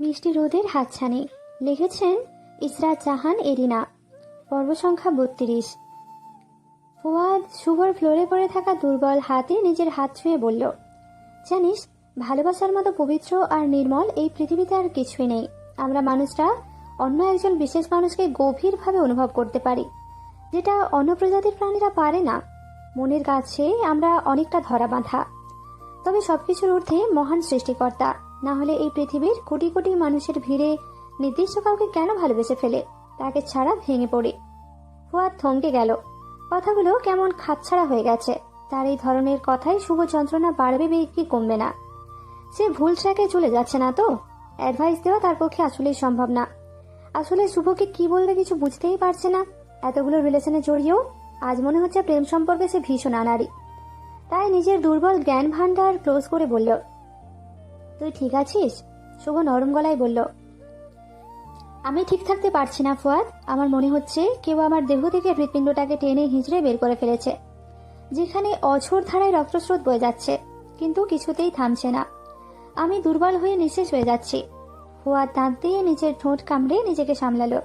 মিষ্টি রোদের হাতছানি। লিখেছেন ইসরাত জাহান এরিনা। পর্ব সংখ্যা 32। ফুয়াদ শুভর ফ্লোরে পড়ে থাকা দুর্বল হাতে নিজের হাত ছুঁয়ে বলল, জানিস, ভালোবাসার মতো পবিত্র আর নির্মল এই পৃথিবীতে আর কিছুই নেই। আমরা মানুষরা অন্য একজন বিশেষ মানুষকে গভীরভাবে অনুভব করতে পারি, যেটা অন্য প্রজাতির প্রাণীরা পারে না। মনের কাছে আমরা অনেকটা ধরা বাঁধা, তবে সবকিছুর ঊর্ধ্বে মহান সৃষ্টিকর্তা। না হলে এই পৃথিবীর কোটি কোটি মানুষের ভিড়ে নির্দিষ্ট কাউকে কেন ভালোবেসে ফেলে, তাকে ছাড়া ভেঙে পড়ে। ফুয়াদ থমকে গেল। কথাগুলো কেমন খাপছাড়া হয়ে গেছে। তার এই ধরনের কথায় শুভ যন্ত্রণা বাড়বে কি কমবে না। সে ভুল ট্র্যাকে চলে যাচ্ছে না তো? অ্যাডভাইস দেওয়া তার পক্ষে আসলেই সম্ভব না। আসলে শুভকে কি বললে কিছু বুঝতেই পারছে না। এতগুলো রিলেশনে জড়িয়েও আজ মনে হচ্ছে প্রেম সম্পর্কে সে ভীষণ আনাড়ি। তাই নিজের দুর্বল জ্ঞান ভান্ডার ক্লোজ করে বলল, তুই ঠিক আছিস? শুভ নরম গলায় বলল, আমি ঠিক থাকতে পারছি না ফুয়াদ। আমার মনে হচ্ছে কেউ আমার দেহ থেকে হৃৎপিণ্ডটাকে টেনে হিঁচড়ে বের করে ফেলেছে, যেখানে অঝোর ধারায় রক্তস্রোত বয়ে যাচ্ছে, কিন্তু কিছুতেই থামছে না। আমি দুর্বল হয়ে নিঃশেষ হয়ে যাচ্ছি। ফুয়াদ দাঁত দিয়ে নিজের ঠোঁট কামড়ে নিজেকে সামলালো।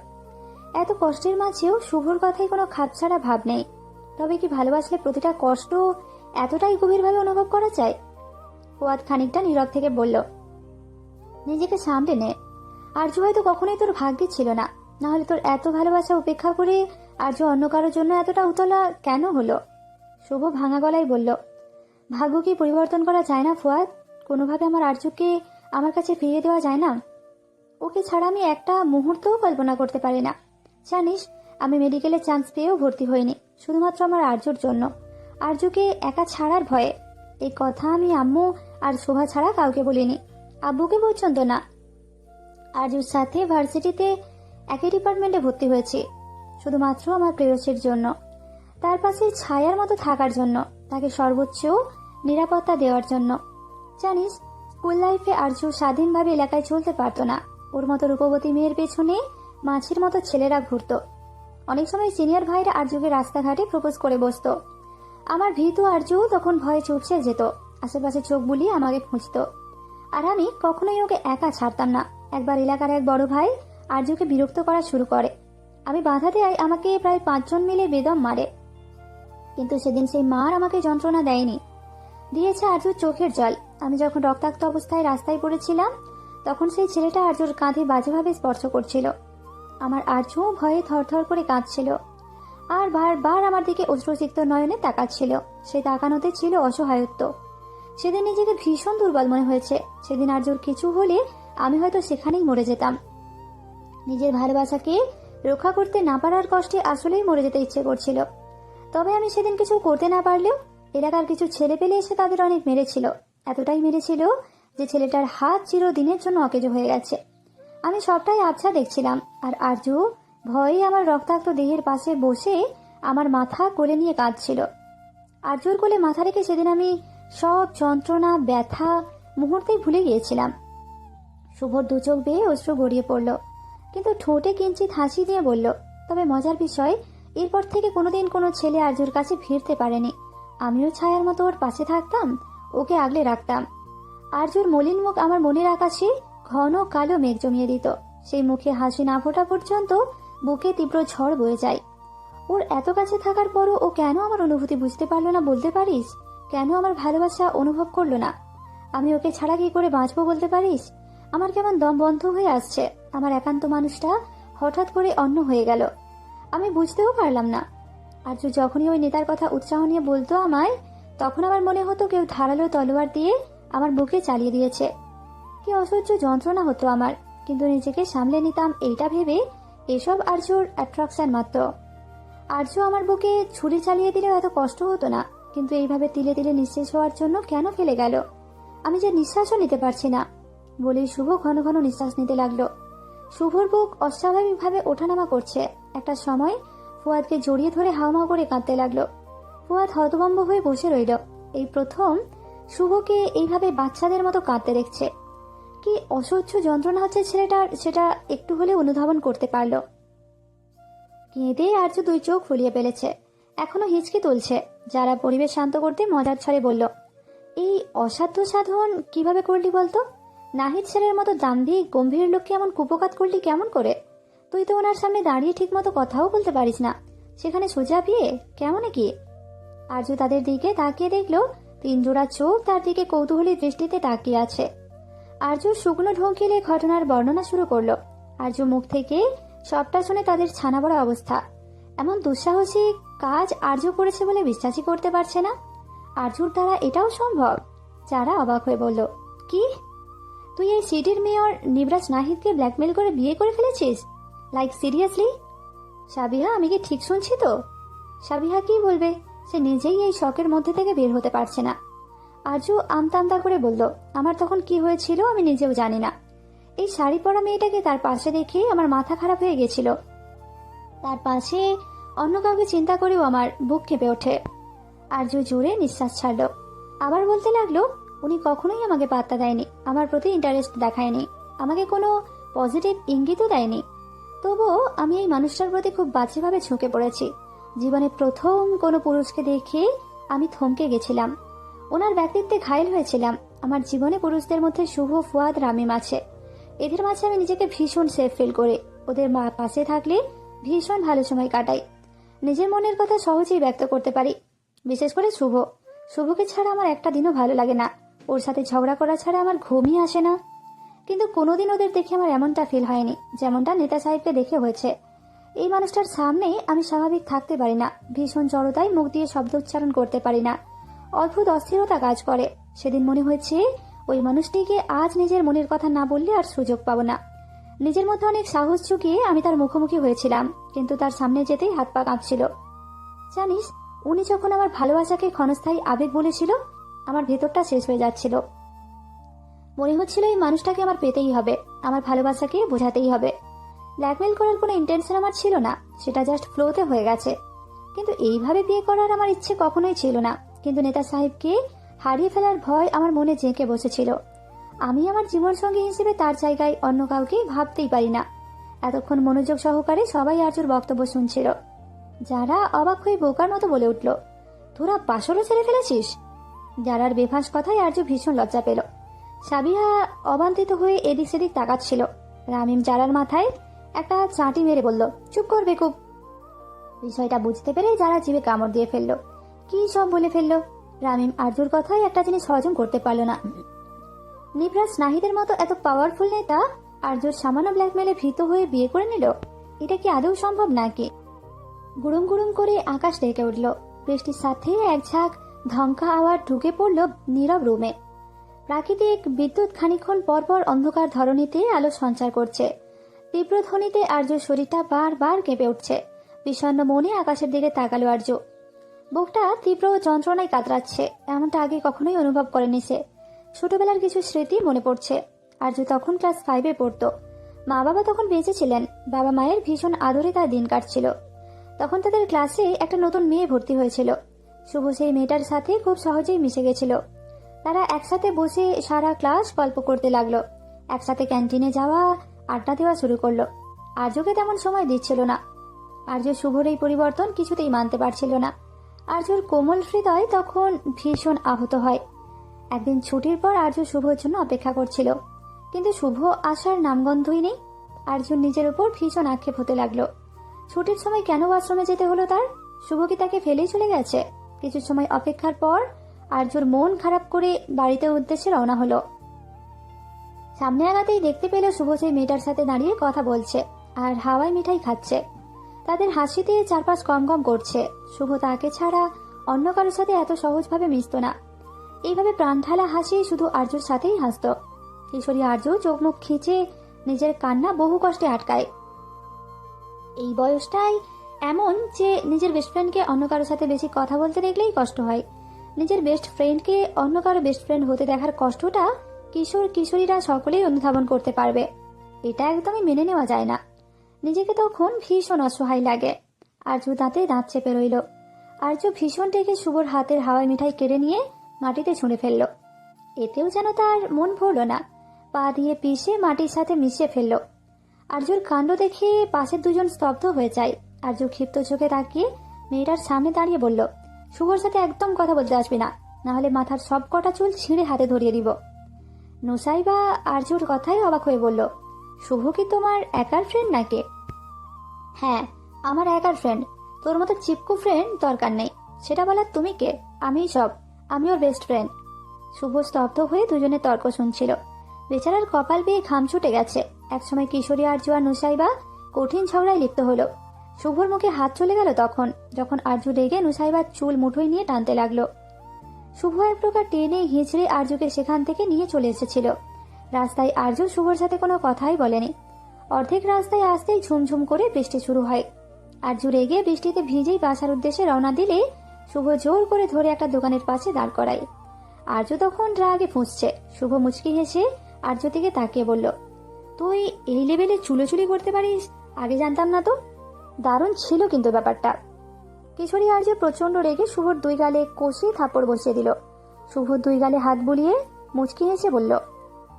এত কষ্টের মাঝেও শুভর কথায় কোনো খাপছাড়া ভাব নেই। তবে কি ভালোবাসলে প্রতিটা কষ্ট এতটাই গভীরভাবে অনুভব করা যায়? ফুয়াদ খানিকটা নীরব থেকে বলল, নিজেকে সামলে নে। আর্য হয়তো কখনোই তোর ভাগ্যে ছিল না, না হলে তোর এত ভালোবাসা উপেক্ষা করে আর্য অন্য কারোর জন্য এতটা উতলা কেন হলো? শুভ ভাঙা গলায় বলল, ভাগ্য কি পরিবর্তন করা যায় না ফুয়াদ? কোনোভাবে আমার আর্যকে আমার কাছে ফিরিয়ে দেওয়া যায় না? ওকে ছাড়া আমি একটা মুহূর্তও কল্পনা করতে পারি না। জানিস, আমি মেডিকেলে চান্স পেয়েও ভর্তি হইনি, শুধুমাত্র আমার আর্যর জন্য। আর্যকে একা ছাড়ার ভয়ে। এই কথা আমি আম্মু আর শোভা ছাড়া কাউকে বলিনি, আব্বুকে পর্যন্ত না। আর্যর সাথে ভার্সিটিতে একই ডিপার্টমেন্টে ভর্তি হয়েছি শুধুমাত্র আমার প্রেয়সীর জন্য, তার পাশে ছায়ার মতো থাকার জন্য, তাকে সর্বোচ্চ নিরাপত্তা দেওয়ার জন্য। জানিস, স্কুল লাইফে আর্য স্বাধীনভাবে এলাকায় চলতে পারতো না। ওর মতো রূপবতী মেয়ের পেছনে মাছির মতো ছেলেরা ঘুরত। অনেক সময় সিনিয়র ভাইরা আর্যকে রাস্তাঘাটে প্রপোজ করে বসত। আমার ভীতু আর্য তখন ভয়ে চুপসে যেত, আশেপাশে চোখ বুলিয়ে আমাকে খুঁজত। আর আমি কখনোই ওকে একা ছাড়তাম না। একবার এলাকার এক বড় ভাই আর্যকে বিরক্ত করা শুরু করে। আমি বাধা দেয় আমাকে প্রায় 5 জন মিলে বেদম মারে, কিন্তু সেদিন সেই মার আমাকে যন্ত্রণা দেয়নি, দিয়েছে আর্যর চোখের জল। আমি যখন রক্তাক্ত অবস্থায় রাস্তায় পড়েছিলাম, তখন সেই ছেলেটা আর্যর কাঁধে বাজেভাবে স্পর্শ করছিল। আমার আর্য ভয়ে থরথর করে কাঁদছিল আর বারবার আমার দিকে অশ্রুসিক্ত নয়নে তাকাচ্ছিল। সেই তাকানোতে ছিল অসহায়ত্ব। সেদিন নিজেকে ভীষণ দুর্বল মনে হয়েছে। সেদিন আর্যর কিছু হলে আমি হয়তো সেখানেই মরে যেতাম। নিজের ভালোবাসাকে রক্ষা করতে না পারার কষ্টে আসলেই মরে যেতে ইচ্ছে করছিল। তবে আমি সেদিন কিছু করতে না পারলেও এলাকার কিছু ছেলে পেলে এসে তাদের অনেক মেরেছিল। এতটাই মেরেছিল যে ছেলেটার হাত চিরদিনের জন্য অকেজো হয়ে গেছে। আমি সবটাই আবছা দেখছিলাম, আর আর্য ভয়ে আমার রক্তাক্ত দেহের পাশে বসে আমার মাথা কোলে নিয়ে কাঁদছিল। আর্যর কোলে মাথা রেখে সেদিন আমি সব যন্ত্রণা ব্যথা মুহূর্তেই ভুলে গিয়েছিলাম। শুভর 2 চোখ বেয়ে অশ্রু গড়িয়ে পড়ল, কিন্তু ঠোঁটে কিঞ্চিত হাসি দিয়ে বলল, তবে মজার বিষয়, এরপর থেকে কোনোদিন কোনো ছেলে আর্যর কাছে ভিড়তে পারেনি। আমিও ছায়ার মতো ওর পাশে থাকতাম, ওকে আগলে রাখতাম। আর্যর মলিন মুখ আমার মনের আকাশে ঘন কালো মেঘ জমিয়ে দিত। সেই মুখে হাসি না ফোটা পর্যন্ত বুকে তীব্র ঝড় বয়ে যায়। ওর এত কাছে থাকার পরও ও কেন আমার অনুভূতি বুঝতে পারলো না বলতে পারিস? কেন আমার ভালোবাসা অনুভব করলো না? আমি ওকে ছাড়া কি করে বাঁচবো বলতে পারিস? আমার কেমন দম বন্ধ হয়ে আসছে। আমার একান্ত মানুষটা হঠাৎ করে অন্য হয়ে গেল, আমি বুঝতেও পারলাম না। আর্য যখনই ওই নেতার কথা উৎসাহ নিয়ে বলতো আমায়, তখন আমার মনে হতো কেউ ধারালো তলোয়ার দিয়ে আমার বুকে চালিয়ে দিয়েছে। কি অসহ্য যন্ত্রণা হতো আমার, কিন্তু নিজেকে সামলে নিতাম এইটা ভেবে এসব আর্যর অ্যাট্রাকশন মাত্র। আর্য আমার বুকে ছুরি চালিয়ে দিলেও এত কষ্ট হতো না, কিন্তু এইভাবে তিলে তিলে নিঃশেষ হওয়ার জন্য কেন ফেলে গেল? আমি যে নিঃশ্বাসও নিতে পারছি না। বলেই শুভ ঘন ঘন নিঃশ্বাস নিতে লাগলো। শুভর বুক অস্বাভাবিকভাবে ওঠানামা করছে। একটা সময় ফুয়াদকে জড়িয়ে ধরে হাওমাও করে কাঁদতে লাগলো। ফুয়াদ হতভম্ব হয়ে বসে রইল। এই প্রথম শুভকে এইভাবে বাচ্চাদের মতো কাঁদতে দেখছে। কি অসহ্য যন্ত্রণা হচ্ছে ছেলেটার, সেটা একটু হলে অনুধাবন করতে পারল। কেঁদে আর্য 2 চোখ ফুলিয়ে ফেলেছে, এখনো হিচকি তুলছে। যারা পরিবেশ শান্ত করতে মজার ছড়ে বলল, এই অসাধ্য সাধন কিভাবে করলি বলতো? নাহিদ স্যারের মতো দাম্ভিক গম্ভীর লোককে এমন কুপকাত করলি কেমন করে? তুই তো ওনার সামনে দাঁড়িয়ে ঠিক মতো কথাও বলতে পারিস না, সেখানে সোজা বিয়ে কেমন কি? আরজু তাদের দিকে তাকিয়ে দেখলো 3 জোড়া চোখ তার দিকে কৌতূহলী দৃষ্টিতে তাকিয়ে আছে। আরজুর শুকনো ঢোকিলে ঘটনার বর্ণনা শুরু করলো। আরজু মুখ থেকে সবটা শুনে তাদের ছানা বড়া অবস্থা। এমন দুঃসাহসিক কাজ আরজু করেছে বলে বিশ্বাসই করতে পারছে না। আরজুর দ্বারা এটাও সম্ভব? যারা অবাক হয়ে বলল, কি তুই এই সিটির মেয়র নিবরাজ নাহিদকে ব্ল্যাকমেল করে বিয়ে করে ফেলেছিস? Like seriously? সাবিহা, আমি কি ঠিক শুনছি তো? সাবিহা কি বলবে, সে নিজেই এই শকের মধ্যে থেকে বের হতে পারছে না। আরজু আমতা করে বলল, আমার তখন কি হয়েছিল আমি নিজেও জানি না। এই শাড়ি পরা মেয়েটাকে তার পাশে দেখে আমার মাথা খারাপ হয়ে গেছিল। তার পাশে অন্য কাউকে চিন্তা করেও আমার বুক কেঁপে ওঠে। আরজু জোরে নিঃশ্বাস ছাড়ল। আবার বলতে লাগলো, উনি কখনোই আমাকে পাত্তা দেয়নি, আমার প্রতি ইন্টারেস্ট দেখায়নি, আমাকে কোনো পজিটিভ ইঙ্গিতও দেয়নি। তবুও আমি এই মানুষটার প্রতি খুব বাজেভাবে ঝুঁকে পড়েছি। জীবনে প্রথম কোনো পুরুষকে দেখে আমি থমকে গেছিলাম, ওনার ব্যক্তিত্বে ঘায়েল হয়েছিলাম। আমার জীবনে পুরুষদের মধ্যে শুভ, ফুয়াদ, রামিম আছে। এদের মাঝে আমি নিজেকে ভীষণ সেফ ফিল করি। ওদের পাশে থাকলে ভীষণ ভালো সময় কাটাই। নিজের মনের কথা সহজেই ব্যক্ত করতে পারি। বিশেষ করে শুভকে ছাড়া আমার একটা দিনও ভালো লাগে না। ওর সাথে ঝগড়া করা ছাড়া আমার ঘুমই আসে না। কিন্তু কোনোদিন ওদের দেখে আমার এমনটা ফিল হয়নি যেমনটা নেতা সাহেবকে দেখে হয়েছে। এই মানুষটার সামনে আমি স্বাভাবিক থাকতে পারি না। ভীষণ জড়তায় মুখ দিয়ে শব্দ উচ্চারণ করতে পারি না। অদ্ভুত অস্থিরতা কাজ করে। সেদিন মনে হয়েছে ওই মানুষটিকে আজ নিজের মনের কথা না বললে আর সুযোগ পাবো না। নিজের মধ্যে অনেক সাহস চুকিয়ে আমি তার মুখোমুখি হয়েছিলাম, কিন্তু তার সামনে যেতেই হাত পা কাঁপছিল। জানিস, উনি যখন আমার ভালোবাসাকে ক্ষণস্থায়ী আবেগ বলেছিল, আমার ভেতরটা শেষ হয়ে যাচ্ছিল। মনে হচ্ছিল এই মানুষটাকে আমার পেতেই হবে, আমার ভালোবাসাকে বোঝাতেই হবে। ব্ল্যাকমেল করার কোনো ইন্টেনশন আমার ছিল না, সেটা জাস্ট ফ্লোতে হয়ে গেছে। কিন্তু এইভাবে বিয়ে করার আমার ইচ্ছে কখনোই ছিল না। কিন্তু নেতা সাহেবকে হারিয়ে ফেলার ভয় আমার মনে জেঁকে বসেছিল। আমি আমার জীবনসঙ্গী হিসেবে তার জায়গায় অন্য কাউকে ভাবতেই পারি না। এতক্ষণ মনোযোগ সহকারে সবাই আরজুর বক্তব্য শুনছিল। যারা অবাক হয়ে বোকার মতো বলে উঠল, তোরা পাশলও ছেড়ে ফেলেছিস? যারার বেফাঁস কথায় আরজু ভীষণ লজ্জা পেল। সাবিহা অবান্তিত হয়ে এদিক সেদিক তাকাচ্ছিল। রামিম যারার মাথায় একটা চাঁটি মেরে বলল, চুপ করবে খুব। বিষয়টা বুঝতে পেরে যারা জিভে কামড় দিয়ে ফেললো। কি সব বলে ফেললো! রামিম আরজুর কথায় একটা জিনিস হজম করতে পারল না। নিবরাজ নাহিদের মতো এত পাওয়ারফুল নেতা আরজুর সামান্য ব্ল্যাকমেলে ভীত হয়ে বিয়ে করে নিল। এটা কি আদৌ সম্ভব নাকি? গুড়ুম গুড়ুম করে আকাশ ডেকে উঠল। বৃষ্টির সাথে এক ঝাঁক ধমকা আওয়াজ ঢুকে পড়ল নীরব রুমে। প্রাকৃতিক বিদ্যুৎ খানিকক্ষণ পরপর অন্ধকার ধরণীতে আলো সঞ্চার করছে। তীব্র ধ্বনিতে আরজুর শরীরটা বারবার কেঁপে উঠছে। বিষণ্ণ মনে আকাশের দিকে তাকালো আরজু। বুকটা তীব্র যন্ত্রণায় কাতরাচ্ছে, এমনটা আগে কখনোই অনুভব করেনি সে। ছোটবেলার কিছু স্মৃতি মনে পড়ছে। আরজু তখন ক্লাস 5-এ পড়তো। মা বাবা তখন বেঁচে ছিলেন। বাবা মায়ের ভীষণ আদরে তার দিন কাটছিল। তখন তাদের ক্লাসে একটা নতুন মেয়ে ভর্তি হয়েছিল। শুভ সেই মেয়েটার সাথে খুব সহজেই মিশে গেছিল। তারা একসাথে বসে সারা ক্লাস গল্প করতে লাগলো। একসাথে ক্যান্টিনে যাওয়া, আড্ডা দেওয়া শুরু করলো। আরজুকে তেমন সময় দিচ্ছিল না। আরজু শুভর এই পরিবর্তন কিছুতেই মানতে পারছিল না। আরজুর কোমল হৃদয় তখন ভীষণ আহত হয়। একদিন ছুটির পর আরজু শুভর জন্য অপেক্ষা করছিল, কিন্তু শুভ আসার নামগন্ধই নেই। আরজুর নিজের উপর ভীষণ আক্ষেপ হতে লাগলো। ছুটির সময় কেন আশ্রমে যেতে হলো তার? শুভ কি তাকে ফেলেই চলে গেছে? কিছু সময় অপেক্ষার পর আরজুর মন খারাপ করে বাড়িতে উদ্দেশ্যে রওনা হলো। সামনে আগাতেই দেখতে পেল শুভ সেই মেয়েটার সাথে দাঁড়িয়ে কথা বলছে আর হাওয়াই মিঠাই খাচ্ছে। তাদের হাসিতে চারপাশ কম করছে। শুভ তাকে ছাড়া অন্য কারোর সাথে এত সহজভাবে মিশত না। এইভাবে প্রাণ ঢালা হাসি শুধু আরজুর সাথেই হাসত। কিশোরী আরজু চোখ মুখ খিচে নিজের কান্না বহু কষ্টে আটকায়। এই বয়সটাই এমন যে নিজের বেস্ট ফ্রেন্ডকে অন্য কারোর সাথে বেশি কথা বলতে দেখলেই কষ্ট হয়। নিজের বেস্ট ফ্রেন্ডকে অন্য কারো বেস্ট ফ্রেন্ড হতে দেখার কষ্টটা কিশোর কিশোরীরা সকলেই অনুধাবন করতে পারবে। এটা একদমই মেনে নেওয়া যায় না। নিজেকে তখন ভীষণ অসহায় লাগে। আরজু দাঁতে দাঁত চেপে রইল। আরজু ভীষণ রেগে শুভর হাতের হাওয়াই মিঠাই কেড়ে নিয়ে মাটিতে ছুঁড়ে ফেলল। এতেও যেন তার মন ভরল না। পা দিয়ে পিষে মাটির সাথে মিশিয়ে ফেলল। আরজুর কাণ্ড দেখে পাশের দুজন স্তব্ধ হয়ে যায়। আরজু ক্ষিপ্ত চোখে তাকিয়ে মেয়েটার সামনে দাঁড়িয়ে বলল, শুভর সাথে একদম কথা বলতে আসবি না, নাহলে মাথার সব কটা চুল ছিঁড়ে হাতে ধরিয়ে দিব। নুসাইবা আরজুর কথাই অবাক হয়ে বলল, শুভ কি তোমার একার ফ্রেন্ড নাকি? হ্যাঁ, আমার একার ফ্রেন্ড। তোর মতো চিপকু ফ্রেন্ড দরকার নেই। সেটা বলার তুমি কে? আমিই সব। আমি ওর বেস্ট ফ্রেন্ড। শুভ স্তব্ধ হয়ে দুজনে তর্ক শুনছিল। বেচারার কপাল বেয়ে ঘাম ছুটে গেছে। একসময় কিশোরী আরজু আর নুসাইবা কঠিন ঝগড়ায় লিপ্ত হলো। শুভর মুখে হাত চলে গেল তখন, যখন আরজু রেগে নুসাইবার চুল মুঠোয় নিয়ে টানতে লাগলো। শুভ এক প্রকার টেনে হিঁচড়ে আরজুকে সেখান থেকে নিয়ে চলে এসেছিল। রাস্তায় আরজু শুভর সাথে কোনো কথাই বলেনি। অর্ধেক রাস্তায় আসতেই ঝুমঝুম করে বৃষ্টি শুরু হয়। আরজু রেগে বৃষ্টিতে ভিজেই বাসার উদ্দেশ্যে রওনা দিলে শুভ জোর করে ধরে একটা দোকানের পাশে দাঁড় করায়। আরজু তখন রাগে ফুঁসছে। শুভ মুচকি হেসে আরজু দিকে তাকিয়ে বলল, তুই এই লেভেলে চুলোচুলি করতে পারিস? আগে জানতাম না তো। দারুণ ছিল কিন্তু ব্যাপারটা। কিশোরী আরজু প্রচন্ড রেগে শুভর দুই গালে কষে থাপ্পড় বসিয়ে দিল। শুভ দুই গালে হাত বুলিয়ে মুচকি হেসে বলল,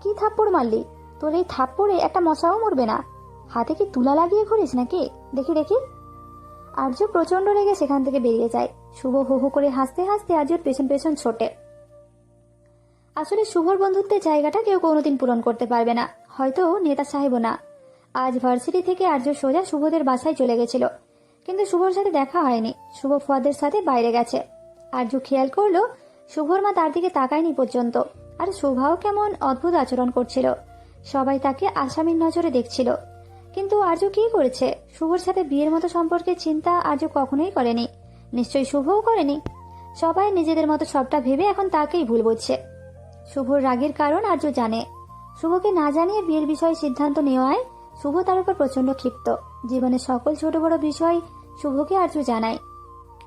কি থাপ্পড় মারলি? তোর এই থাপ্পড়ে একটা মশাও মরবে না। হাতে কি তুলা লাগিয়ে ঘুরিস নাকি? দেখি দেখি। আরজু প্রচন্ড রেগে সেখান থেকে বেরিয়ে যায়। শুভ হু হু করে হাসতে হাসতে আরজুর পেছন পেছন ছোটে। আসলে শুভর বন্ধুত্বের জায়গাটা কেউ কোনোদিন পূরণ করতে পারবে না, হয়তো নেতা সাহেবও না। আজ ভার্সিটি থেকে আরজু সোজা শুভদের বাসায় চলে গেছিল, কিন্তু শুভর সাথে দেখা হয়নি। শুভ ফুয়াদের সাথে বাইরে গেছে। আরজু খেয়াল করলো শুভর মা তার দিকে তাকায়নি পর্যন্ত। আর শুভাও কেমন অদ্ভুত আচরণ করছিল। সবাই তাকে আসামির নজরে দেখছিল। কিন্তু আরজু কি করেছে? শুভর সাথে বিয়ের মতো সম্পর্কের চিন্তা আরজু কখনোই করেনি, নিশ্চয়ই শুভও করেনি। সবাই নিজেদের মতো সবটা ভেবে এখন তাকেই ভুল বুঝছে। শুভর রাগের কারণ আরজু জানে। শুভকে না জানিয়ে বিয়ের বিষয়ে সিদ্ধান্ত নেওয়ায় শুভ তার উপর প্রচন্ড ক্ষিপ্ত। জীবনের সকল ছোট বড় বিষয় শুভকে আরজু জানায়,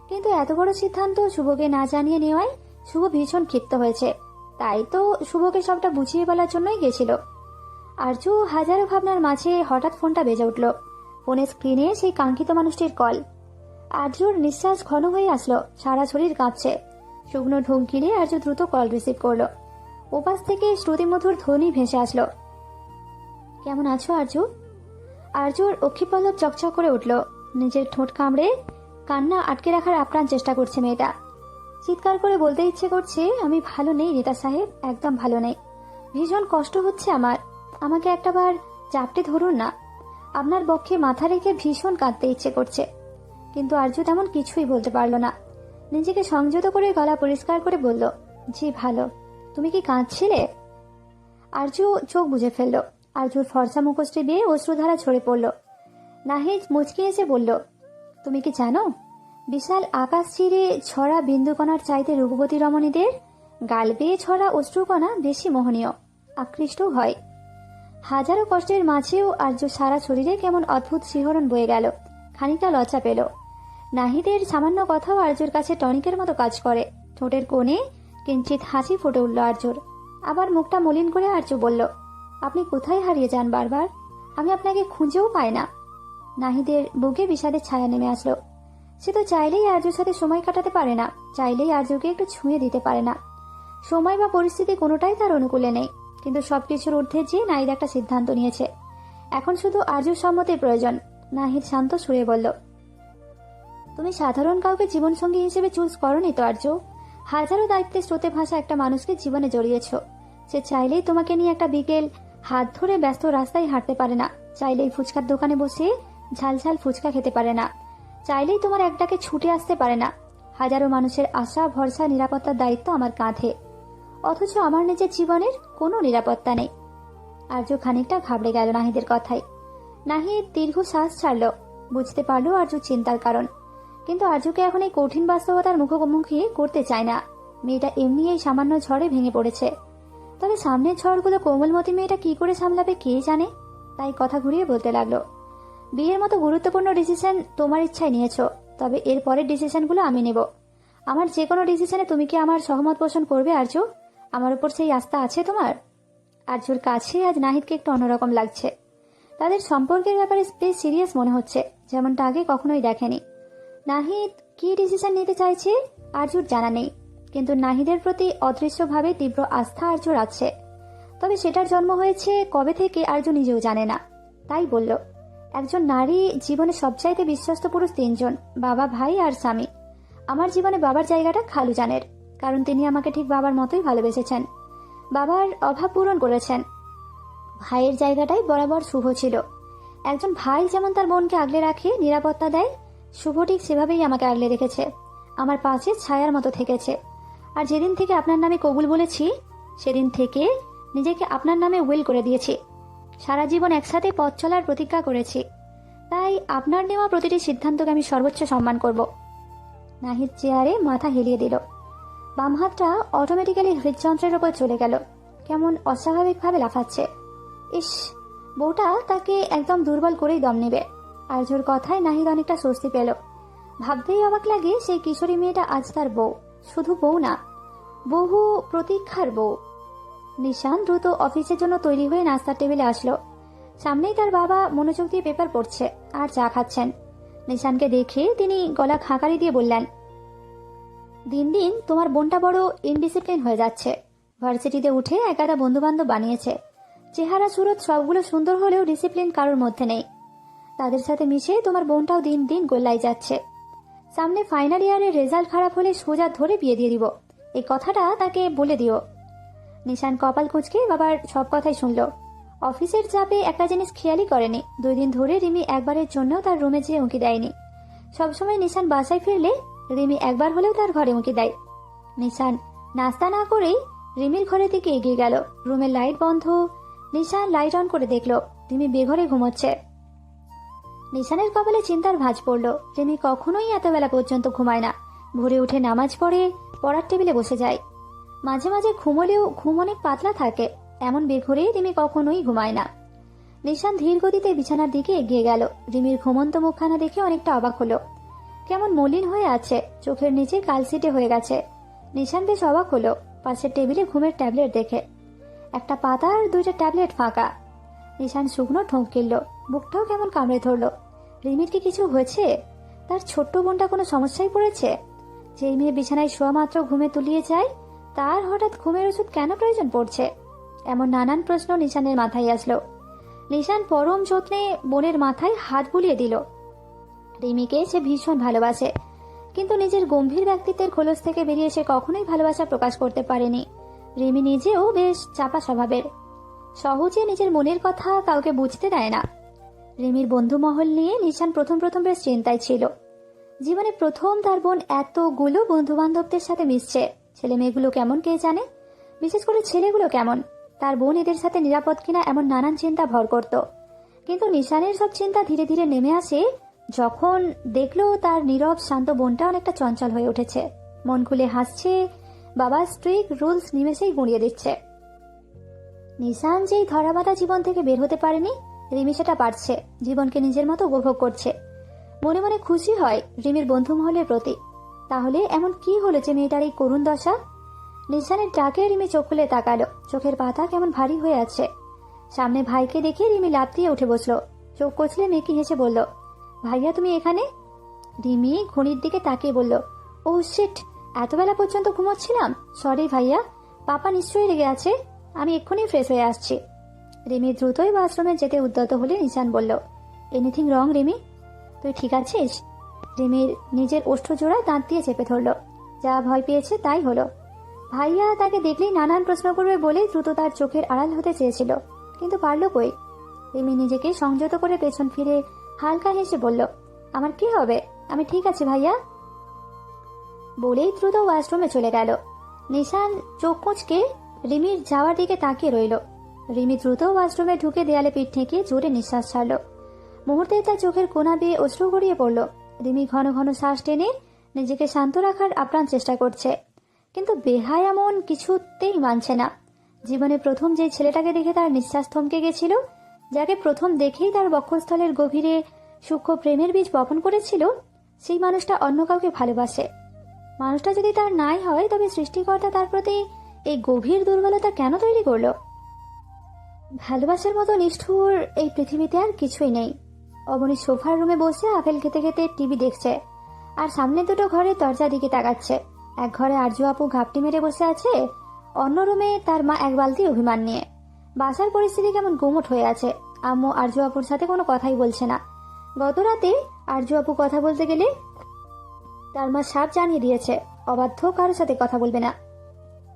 কিন্তু এত বড় সিদ্ধান্ত শুভকে না জানিয়ে নেওয়ায় শুভ ভীষণ ক্ষিপ্ত হয়েছে। তাই তো শুভকে সবটা বুঝিয়ে বলার জন্যই গেছিল। আরজু হাজারো ভাবনার মাঝে হঠাৎ ফোনটা বেজে উঠল। ফোনের স্ক্রিনে সেই কাঙ্ক্ষিত মানুষটির কল। আরজুর নিঃশ্বাস ঘন হয়ে আসলো, সারা শরীর কাঁপছে। শুকনো ঢোক গিলে আরজু দ্রুত কল রিসিভ করলো। ওপাশ থেকে শ্রুতিমধুর ধ্বনি ভেসে আসলো, কেমন আছো আরজু? আরজুর অক্ষিপল্লব চকচক করে উঠল। নিজের ঠোঁট কামড়ে কান্না আটকে রাখার আপ্রাণ চেষ্টা করছে মেয়েটা। চিৎকার করে বলতে ইচ্ছে করছে, আমি ভালো নেই নেতা সাহেব, একদম ভালো নেই। ভীষণ কষ্ট হচ্ছে আমার। আমাকে একটাবার চাপটে ধরুন না। আপনার বক্ষে মাথা রেখে ভীষণ কাঁদতে ইচ্ছে করছে। কিন্তু আরজু তেমন কিছুই বলতে পারল না। নিজেকে সংযত করে গলা পরিষ্কার করে বলল, জি ভালো। তুমি কি কাঁদছিলে? আরজু চোখ বুজে ফেলল। আরজুর ফর্সা মুখোশটি বেয়ে অশ্রুধারা ঝরে পড়ল। নাহিদ মুচকি এসে বলল, তুমি কি জানো, বিশাল আকাশ চিরে ছড়া বিন্দুকণার চাইতে রূপবতী রমণীদের গাল বেয়ে ছড়া অশ্রুকণা বেশি মোহনীয়, আকৃষ্ট হয়। হাজারো কষ্টের মাঝেও আরজু সারা শরীরে কেমন অদ্ভুত শিহরণ বয়ে গেল। খানিকটা লজ্জা পেল। নাহিদের সামান্য কথাও আরজুর কাছে টনিকের মতো কাজ করে। ঠোঁটের কোণে কিঞ্চিত হাসি ফুটে উঠল আরজুর। আবার মুখটা মলিন করে আরজু বলল, আপনি কোথায় হারিয়ে যান বারবার? আমি আপনাকে খুঁজেও পাই না। নাহিদের বুকে বিষাদের ছায়া নেমে আসলো। সে তো চাইলেই আরজুর সাথে সময় কাটাতে পারে না, চাইলেই আরজুকে একটু ছুঁয়ে দিতে পারে না। সময় বা পরিস্থিতি কোনোটাই তার অনুকূলে নেই। কিন্তু সবকিছুর ঊর্ধ্বে যে নাহিদ একটা সিদ্ধান্ত নিয়েছে। এখন শুধু আরজুর সম্মতির প্রয়োজন। নাহিদ শান্ত সুরে বলল, তুমি সাধারণ কাউকে জীবনসঙ্গী হিসেবে চুজ করনি তো আরজু। হাজারো দায়িত্বে স্রোতে ভাসা একটা মানুষকে জীবনে জড়িয়েছ। সে চাইলেই তোমাকে নিয়ে একটা বিকেল হাত ধরে ব্যস্ত রাস্তায় হাঁটতে পারে না। চাইলেই ফুচকার দোকানে বসে ঝালঝাল ফুচকা খেতে পারে না। চাইলেই তোমার এক ডাকে ছুটে আসতে পারে না। হাজারো মানুষের আশা ভরসা নিরাপত্তার দায়িত্ব আমার কাঁধে, অথচ আমার নিজের জীবনের কোনো নিরাপত্তা নেই। আরজু খানিকটা ঘাবড়ে গেল নাহিদের কথায়। নাহিদ দীর্ঘ শ্বাস ছাড়ল। বুঝতে পারলো আরজু চিন্তার কারণ, কিন্তু আরজুকে এখন এই কঠিন বাস্তবতার মুখোমুখি করতে চায় না। মেয়েটা এমনি এই সামান্য ঝড়ে ভেঙে পড়েছে। তবে সামনের ঝড়গুলো কোমলমতি মেয়েটা কি করে সামলাবে কে জানে। তাই কথা ঘুরিয়ে বলতে লাগলো, বিয়ের মতো গুরুত্বপূর্ণ ডিসিশন তোমার ইচ্ছায় নিয়েছো, তবে এর পরের ডিসিশনগুলো আমি নেব। আমার যে কোনো ডিসিশনে তুমি কি আমার সহমত পোষণ করবে আরজু? আমার উপর সেই আস্থা আছে তোমার? আরজুর কাছে আজ নাহিদকে একটু অন্যরকম লাগছে। তাদের সম্পর্কের ব্যাপারে বেশ সিরিয়াস মনে হচ্ছে, যেমনটা আগে কখনোই দেখেনি। নাহিদ কি ডিসিশন নিতে চাইছে আরজুর জানা নেই, কিন্তু নাহিদের প্রতি অদৃশ্যভাবে তীব্র আস্থা আরজুর আছে। তবে সেটার জন্ম হয়েছে কবে থেকে আরজু নিজেও জানে না। তাই বলল, একজন নারী জীবনে সবচাইতে বিশ্বস্ত পুরুষ তিনজন, বাবা, ভাই আর স্বামী। আমার জীবনে বাবার জায়গাটা খালু জানের, কারণ তিনি আমাকে ঠিক বাবার মতোই ভালোবেসেছেন। বাবার অভাব পূরণ করেছেন। ভাইয়ের জায়গাটাই বরাবর শুভ ছিল। একজন ভাই যেমন তার বোনকে আগলে রাখে, নিরাপত্তা দেয়, শুভ ঠিক সেভাবেই আমাকে আগলে রেখেছে, আমার পাশে ছায়ার মতো থেকেছে। আর যেদিন থেকে আপনার নামে কবুল বলেছি, সেদিন থেকে নিজেকে আপনার নামে উইল করে দিয়েছি। সারা জীবন একসাথে পথ চলার প্রতিজ্ঞা করেছি, তাই আপনার নেওয়া প্রতিটি সিদ্ধান্তকে আমি সর্বোচ্চ সম্মান করব। নাহিদ চেয়ারে মাথা হেলিয়ে দিল। বাম হাতটা অটোমেটিক্যালি হৃদযন্ত্রের ওপর চলে গেল, কেমন অস্বাভাবিকভাবে লাফাচ্ছে। ইস, বউটা তাকে একদম দুর্বল করেই দম নেবে। আরজুর কথায় নাহিদ অনেকটা স্বস্তি পেল। ভাবতেই অবাক লাগে, সেই কিশোরী মেয়েটা আজ তার বউ, শুধু বউ না, বহু প্রতীক্ষার বউ। নিশান দ্রুত অফিসের জন্য তৈরি হয়ে নাস্তার টেবিলে আসলো। সামনেই তার বাবা মনোযোগ দিয়ে পেপার পড়ছে আর চা খাচ্ছেন। নিশানকে দেখে তিনি গলা খাঁকারি দিয়ে বললেন, দিন দিন তোমার বোনটা বড় ইনডিসিপ্লিন হয়ে যাচ্ছে। ভার্সিটিতে উঠে একাদা বন্ধু বান্ধব বানিয়েছে, চেহারা সুরত সবগুলো সুন্দর হলেও ডিসিপ্লিন কারোর মধ্যে নেই। তাদের সাথে মিশে তোমার বোনটাও দিন দিন গোল্লাই যাচ্ছে। সামনে ফাইনাল ইয়ারের রেজাল্ট খারাপ হলে সোজা ধরে বিয়ে দিয়ে দিব, এই কথাটা তাকে বলে দিও। নিশান কপাল কুঁচকে বাবার সব কথাই শুনল। অফিসের চাপে একটা জিনিস খেয়ালই করেনি, 2 দিন ধরে রিমি একবারের জন্য তার রুমে যেয়ে উঁকি দেয়নি। সবসময় নিশান বাসায় ফিরলে রিমি একবার হলেও তার ঘরে উঁকি দেয়। নিশান নাস্তা না করেই রিমির ঘরের দিকে এগিয়ে গেল। রুমের লাইট বন্ধ। নিশান লাইট অন করে দেখল রিমি বেঘরে ঘুমোচ্ছে। নিশানের কপালে চিন্তার ভাঁজ পড়ল। রিমি কখনোই এত বেলা পর্যন্ত ঘুমায় না। ভোরে উঠে নামাজ পড়ে পড়ার টেবিলে বসে যায়। মাঝে মাঝে ঘুমলেও ঘুম অনেক পাতলা থাকে, এমন বেঘরে রিমি কখনোই ঘুমায় না। নিশান ধীর গতিতে বিছানার দিকে এগিয়ে গেল। রিমির ঘুমন্ত মুখখানা দেখে অনেকটা অবাক হলো। কেমন মলিন হয়ে আছে, চোখের নিচে কালসিটে হয়ে গেছে। নিশান বেশ অবাক হলো পাশের টেবিলে ঘুমের ট্যাবলেট দেখে। একটা পাতা আর 2টা ট্যাবলেট ফাঁকা। নিশান শুকনো ঠোঁট গিলল, বুকটাও কেমন কামড়ে ধরল। রিমির কি কিছু হয়েছে? তার ছোট্ট বোনটা কোনো সমস্যায় পড়েছে? যেই মেয়ে বিছানায় শোয়া মাত্র ঘুমে তুলিয়ে যায়, তার হঠাৎ ঘুমের ওষুধ কেন প্রয়োজন পড়ছে? এমন নানান প্রশ্ন নিশানের মাথায় আসলো। নিশান পরম যত্নে বোনের মাথায় হাত বুলিয়ে দিল। রিমিকে সে ভীষণ ভালোবাসে, কিন্তু নিজের গম্ভীর ব্যক্তিত্বের খোলস থেকে বেরিয়ে সে কখনোই ভালোবাসা প্রকাশ করতে পারেনি। রিমি নিজেও বেশ চাপা স্বভাবের, সহজে নিজের মনের কথা কাউকে বুঝতে দেয় না। রিমির বন্ধু মহল নিয়ে নিশান প্রথম বেশ চিন্তায় ছিল। জীবনে প্রথম তার বোন এতগুলো বন্ধু বান্ধবদের সাথে মিশছে। ছেলে মেয়েগুলো কেমন কে জানে, বিশেষ করে ছেলেগুলো কেমন, তার বোন এদের সাথে নিরাপদ কিনা, এমন নানান চিন্তা ভর করত। কিন্তু নিশানের সব চিন্তা ধীরে ধীরে নেমে আসে যখন দেখলো তার নীরব শান্ত বোনটা অনেকটা চঞ্চল হয়ে উঠেছে। মন খুলে হাসছে, বাবার স্ট্রিক্ট রুলস নিমেষেই গুঁড়িয়ে দিচ্ছে। নিশান যেই ধরাবাঁধা জীবন থেকে বের হতে পারেনি, রিমি সেটা পারছে, জীবনকে নিজের মতো উপভোগ করছে। মনে মনে খুশি হয় রিমির বন্ধু মহলের প্রতি। তাহলে এমন কি হলো যে মেয়েটার এই করুণ দশা? নিশানের ডাকে রিমি চোখ খুলে তাকালো, চোখের পাতা কেমন ভারী হয়ে আছে। সামনে ভাইকে দেখে রিমি লাফ দিয়ে উঠে বসলো। চোখ কচলে মেকি হেসে বলল, ভাইয়া তুমি এখানে? রিমি ঘড়ির দিকে তাকিয়ে বলল, ও শিট, এত বেলা পর্যন্ত ঘুমোচ্ছিলাম, সরি ভাইয়া, পাপা নিশ্চয়ই রেগে আছে, আমি এক্ষুনি ফ্রেশ হয়ে আসছি। রিমি দ্রুতই ওয়াশরুমে যেতে উদ্যত হলে নিশান বলল, এনিথিং রং রিমি? তুই ঠিক আছিস? রিমির নিজের ওষ্ঠজোড়া দাঁত দিয়ে চেপে ধরল। যা ভয় পেয়েছে তাই হলো। ভাইয়া তাকে দেখলেই নানান প্রশ্ন করবে বলে দ্রুত তার চোখের আড়াল হতে চেয়েছিল, কিন্তু পারল কই। রিমি নিজেকে সংযত করে পেছন ফিরে হালকা হেসে বলল, আমার কি হবে, আমি ঠিক আছি ভাইয়া। বলেই দ্রুত ওয়াশরুমে চলে গেল। নিশান চোখ কুঁচকে রিমির যাওয়ার দিকে তাকিয়ে রইল। রিমি দ্রুত ওয়াশরুমে ঢুকে দেয়ালে পিঠ ঠেকে জোরে নিঃশ্বাস ছাড়ল। মুহূর্তে তার চোখের কোনা বেয়ে অশ্রু গড়িয়ে পড়ল। রিমি ঘন ঘন শ্বাস টেনে নিজেকে শান্ত রাখার আপ্রাণ চেষ্টা করছে, কিন্তু বেহায়া মন কিছুতেই মানছে না। জীবনে প্রথম যে ছেলেটাকে দেখে তার নিঃশ্বাস থমকে গেছিল, যাকে প্রথম দেখেই তার বক্ষস্থলের গভীরে সূক্ষ্ম প্রেমের বীজ বপন করেছিল, সেই মানুষটা অন্য কাউকে ভালোবাসে। মানুষটা যদি তার নাই হয়, তবে সৃষ্টিকর্তা তার প্রতি এই গভীর দুর্বলতা কেন তৈরি করলো? ভালোবাসার মতো নিষ্ঠুর এই পৃথিবীতে আর কিছুই নেই। অবনী সোফার রুমে বসে আপেল খেতে খেতে টিভি দেখছে, আর সামনে দুটো ঘরের দরজা দিকে তাকাচ্ছে। এক ঘরে আরজু আপু ঘাপটি মেরে বসে আছে, অন্য রুমে তার মা এক বালতি অভিমান নিয়ে। বাসার পরিস্থিতি কেমন গুমট হয়ে আছে। আম্মু আরজু আপুর সাথে কোনো কথাই বলছে না। গত রাতে আরজু আপু কথা বলতে গেলে তার মা সাপ জানিয়ে দিয়েছে, অবাধ্য কারোর সাথে কথা বলবে না।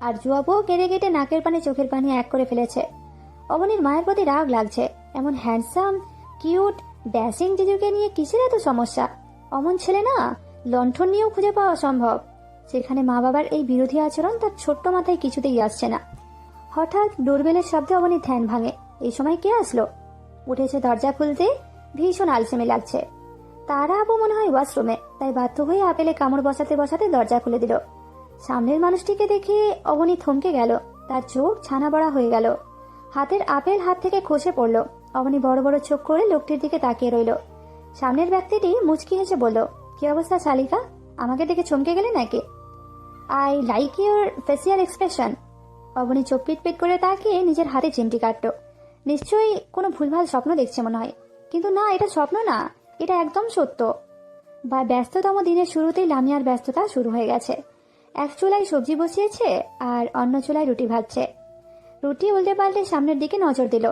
আর জুয়াবুও কেঁদে কেটে নাকের পানি চোখের পানি এক করে ফেলেছে। অবনীর মায়ের প্রতি রাগ লাগছে। এমন হ্যান্ডসাম কিউট ড্যাশিং জিজুকে নিয়ে কিসের এত সমস্যা? অমন ছেলে না লণ্ঠন নিয়েও খুঁজে পাওয়া সম্ভব। সেখানে মা বাবার এই বিরোধী আচরণ তার ছোট্ট মাথায় কিছুতেই আসছে না। হঠাৎ ডোরবেলের শব্দে অবনীর ধ্যান ভাঙে। এই সময় কে আসলো? উঠেছে দরজা খুলতে ভীষণ আলসেমি লাগছে। তারা আবু মনে হয় ওয়াশরুমে, তাই বাধ্য হয়ে আপেলে কামড় বসাতে বসাতে দরজা খুলে দিল। সামনের মানুষটিকে দেখে অবনী থমকে গেল। তার চোখ ছানা বড়া হয়ে গেল। হাতের আপেল হাত থেকে খসে পড়ল। অবনী বড় বড় চোখ করে লোকটির দিকে তাকিয়ে রইল। সামনের ব্যক্তিটি মুচকি হেসে বলল, কি অবস্থা শালিকা? আমাকে দেখে চমকে গেলে নাকি? I like your facial expression. Abani চোখ পিট করে তাকিয়ে নিজের হাতে চিমটি কাটল। নিশ্চয়ই কোনো ভুলভাল স্বপ্ন দেখছে মনে হয়। কিন্তু না, এটা স্বপ্ন না, এটা একদম সত্য। বা ব্যস্ততম দিনের শুরুতেই লামিয়ার ব্যস্ততা শুরু হয়ে গেছে। এক চুলায় সবজি বসিয়েছে আর অন্য চুলায় রুটি ভাজছে। রুটি উল্টে পাল্টে সামনের দিকে নজর দিল।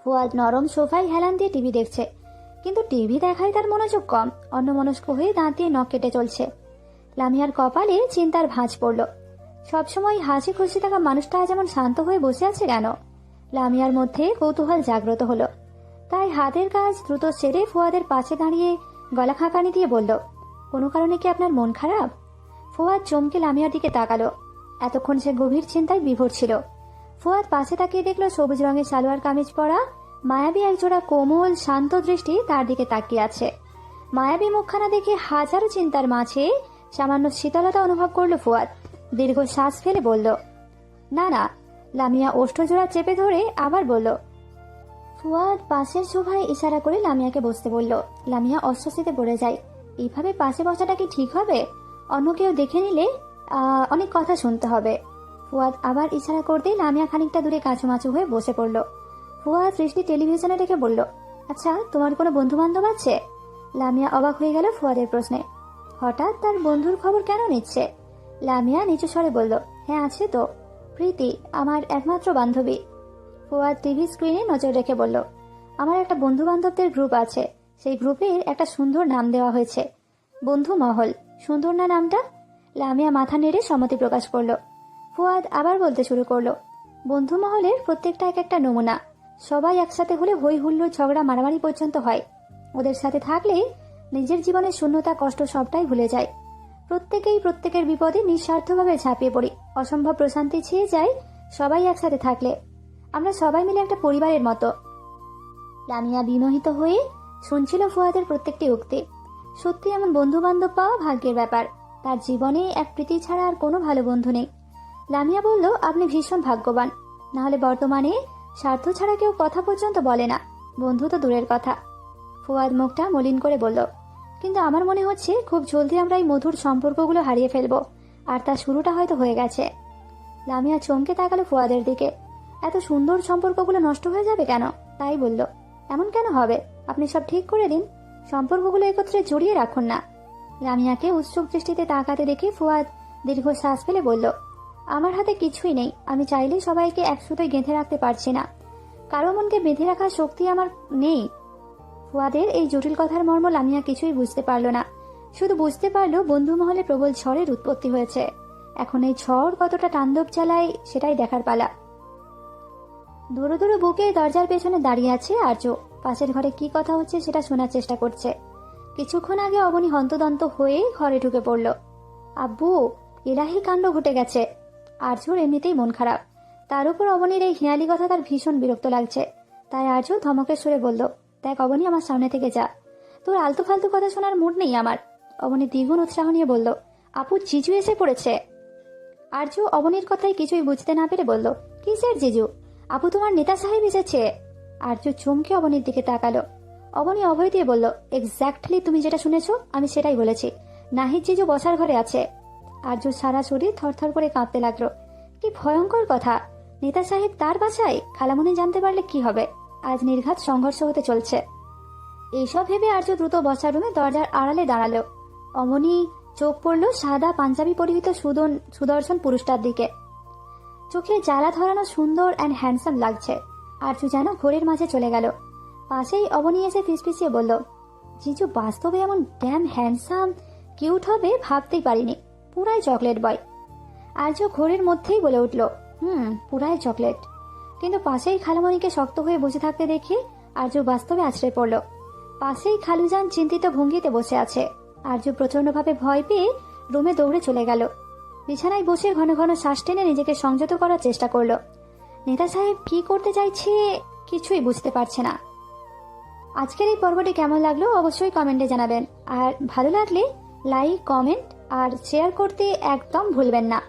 ফুয়াদ নরম সোফায় হেলান দিয়ে টিভি দেখছে, কিন্তু টিভি দেখায় তার মনোযোগ কম। অন্যমনস্ক হয়ে দাঁত দিয়ে নখ কেটে চলছে। লামিয়ার কপালে চিন্তার ভাঁজ পড়ল। সবসময় হাসি খুশি থাকা মানুষটা যেমন শান্ত হয়ে বসে আছে কেন? লামিয়ার মধ্যে কৌতূহল জাগ্রত হলো। তাই হাতের কাজ দ্রুত সেরে ফুয়াদের পাশে দাঁড়িয়ে গলা খাঁকানি দিয়ে বলল, কোনো কারণে কি আপনার মন খারাপ? ফুয়াদ চমকে লামিয়ার দিকে তাকালো। এতক্ষণ সে গভীর চিন্তায় বিভোর ছিল। ফুয়াদ পাশে তাকিয়ে দেখলো সবুজ রঙের সালোয়ার কামিজ পরা মায়াবী একজোড়া কোমল শান্ত দৃষ্টি তার দিকে তাকিয়ে আছে। মায়াবী মুখখানা দেখে হাজারো চিন্তার মাঝে সামান্য শীতলতা অনুভব করলো ফুয়াদ। দীর্ঘ শ্বাস ফেলে বলল, না না। লামিয়া ওষ্ঠজোড়া চেপে ধরে আবার বলল। ফুয়াদ পাশের সোফায় ইশারা করে লামিয়াকে বসতে বলল। লামিয়া অস্বস্তিতে পড়ে যায়। এইভাবে পাশে বসাটা কি ঠিক হবে? অন্য কেউ দেখে নিলে অনেক কথা শুনতে হবে। ফুয়াদ আবার ইশারা করতেই লামিয়া খানিকটা দূরে কাছুমাছু হয়ে বসে পড়ল। ফুয়াদ দৃষ্টি টেলিভিশনে রেখে বলল, আচ্ছা, তোমার কোনো বন্ধু বান্ধব আছে? লামিয়া অবাক হয়ে গেল ফুয়াদের প্রশ্নে। হঠাৎ তার বন্ধুর খবর কেন নিচ্ছে? লামিয়া নিচু স্বরে বলল, হ্যাঁ আছে তো, প্রীতি আমার একমাত্র বান্ধবী। ফুয়াদ টিভি স্ক্রিনে নজর রেখে বলল, আমার একটা বন্ধু বান্ধবদের গ্রুপ আছে। সেই গ্রুপের একটা সুন্দর নাম দেওয়া হয়েছে, বন্ধু মহল। সুন্দর না নামটা? লামিয়া মাথা নেড়ে সম্মতি প্রকাশ করল। ফুয়াদ আবার বলতে শুরু করলো, বন্ধু মহলের প্রত্যেকটা এক একটা নমুনা। সবাই একসাথে হলে হই হুল্লোড় ঝগড়া মারামারি পর্যন্ত হয়। ওদের সাথে থাকলে নিজের জীবনের শূন্যতা কষ্ট সবটাই ভুলে যায়। প্রত্যেকেই প্রত্যেকের বিপদে নিঃস্বার্থভাবে ঝাঁপিয়ে পড়ি। অসম্ভব প্রশান্তি ছেয়ে যায় সবাই একসাথে থাকলে। আমরা সবাই মিলে একটা পরিবারের মতো। লামিয়া বিমোহিত হয়ে শুনছিল ফুয়াদের প্রত্যেকটি উক্তি। সত্যি এমন বন্ধু বান্ধব পাওয়া ভাগ্যের ব্যাপার। তার জীবনে এক প্রীতি ছাড়া আর কোনো ভালো বন্ধু নেই। লামিয়া বলল, আপনি ভীষণ ভাগ্যবান। না হলে বর্তমানে স্বার্থ ছাড়া কেউ কথা পর্যন্ত বলে না, বন্ধু তো দূরের কথা। ফুয়াদ মুখটা মলিন করে বলল, কিন্তু আমার মনে হচ্ছে খুব জলদি আমরা এই মধুর সম্পর্কগুলো হারিয়ে ফেলবো, আর তার শুরুটা হয়তো হয়ে গেছে। লামিয়া চমকে তাকালো ফুয়াদের দিকে। এত সুন্দর সম্পর্কগুলো নষ্ট হয়ে যাবে কেন? তাই বলল, এমন কেন হবে? আপনি সব ঠিক করে দিন, সম্পর্কগুলো একত্রে জড়িয়ে রাখুন না। লামিয়াকে উৎসুক দৃষ্টিতে তাকাতে দেখে ফুয়াদ দীর্ঘ শ্বাস ফেলে বলল, আমার হাতে কিছুই নেই। আমি চাইলেই সবাইকে এক সুতোয় গেঁথে রাখতে পারছি না। কারো মনকে বেঁধে রাখার শক্তি আমার নেই। ফুয়াদের এই জটিল কথার মর্ম লামিয়া কিছুই বুঝতে পারল না। শুধু বুঝতে পারলো বন্ধু মহলে প্রবল ঝড়ের উৎপত্তি হয়েছে। এখন এই ঝড় কতটা তাণ্ডব চালায় সেটাই দেখার পালা। ধরো ধরো বুকে দরজার পেছনে দাঁড়িয়ে আছে আর্য। পাশের ঘরে কি কথা হচ্ছে সেটা শোনার চেষ্টা করছে। কিছুক্ষণ আগে অবনী হন্তদন্ত হয়ে ঘরে ঢুকে পড়ল। আব্বু, এলাহি কাণ্ড ঘটে গেছে। আর্যর এমনিতেই মন খারাপ, তার উপর অবনীর এই হিয়ালি কথা তার ভীষণ বিরক্ত লাগছে। তাই আর্য ধমকের সুরে বলল, দেখ অবনী, আমার সামনে থেকে যা। তোর আলতু ফালতু কথা শোনার মুড নেই আমার। অবনী দ্বিগুণ উৎসাহ নিয়ে বলল, আপু, জিজু এসে পড়েছে। আর্য অবনীর কথাই কিছুই বুঝতে না পেরে বলল, কিসের জিজু? আপু, তোমার নেতা সাহেব এসেছে। আর্য চমকে অবনীর দিকে তাকালো। অবনী অভয় দিয়ে বলল, এক্স্যাক্টলি তুমি যেটা শুনেছ আমি সেটাই বলেছি। নাহিদ জিজু বসার ঘরে আছে। আর্য সারা শরীর থরথর করে কাঁপতে লাগলো। কি ভয়ঙ্কর কথা! নেতা সাহেব তার বাসায়? খালামণি জানতে পারলে কি হবে? আজ নির্ঘাত সংঘর্ষ হতে চলছে। এইসব ভেবে আর্য দ্রুত বসার রুমে দরজার আড়ালে দাঁড়ালো। অমনি চোখ পড়ল সাদা পাঞ্জাবি পরিহিত সুদর্শন পুরুষটার দিকে। চোখে জ্বালা ধরানো সুন্দর অ্যান্ড হ্যান্ডসাম লাগছে। আর্য যেন ঘোরের মাঝে চলে গেল। পাশেই অবনী এসে ফিসফিসিয়ে বলল, জিজু বাস্তবে এমন ড্যাম হ্যান্ডসাম কিউট হবে ভাবতেই পারিনি। পুরাই চকলেট বয়। আর্য ঘোরের মধ্যেই বলে উঠল, পুরাই চকলেট। কিন্তু পাশেই খালামণিকে শক্ত হয়ে বসে থাকতে দেখে আর্য বাস্তবে আছড়ে পড়ল। পাশেই খালুজান চিন্তিত ভঙ্গিতে বসে আছে। আর্য প্রচন্ডভাবে ভয় পেয়ে রুমে দৌড়ে চলে গেল। বিছানায় বসে ঘন ঘন শ্বাস টেনে নিজেকে সংযত করার চেষ্টা করলো। নেতা সাহেব কি করতে চাইছে কিছুই বুঝতে পারছে না। আজকের এই পর্বটি কেমন লাগলো অবশ্যই কমেন্টে জানাবেন, আর ভালো লাগলে লাইক, কমেন্ট আর শেয়ার করতে একদম ভুলবেন না।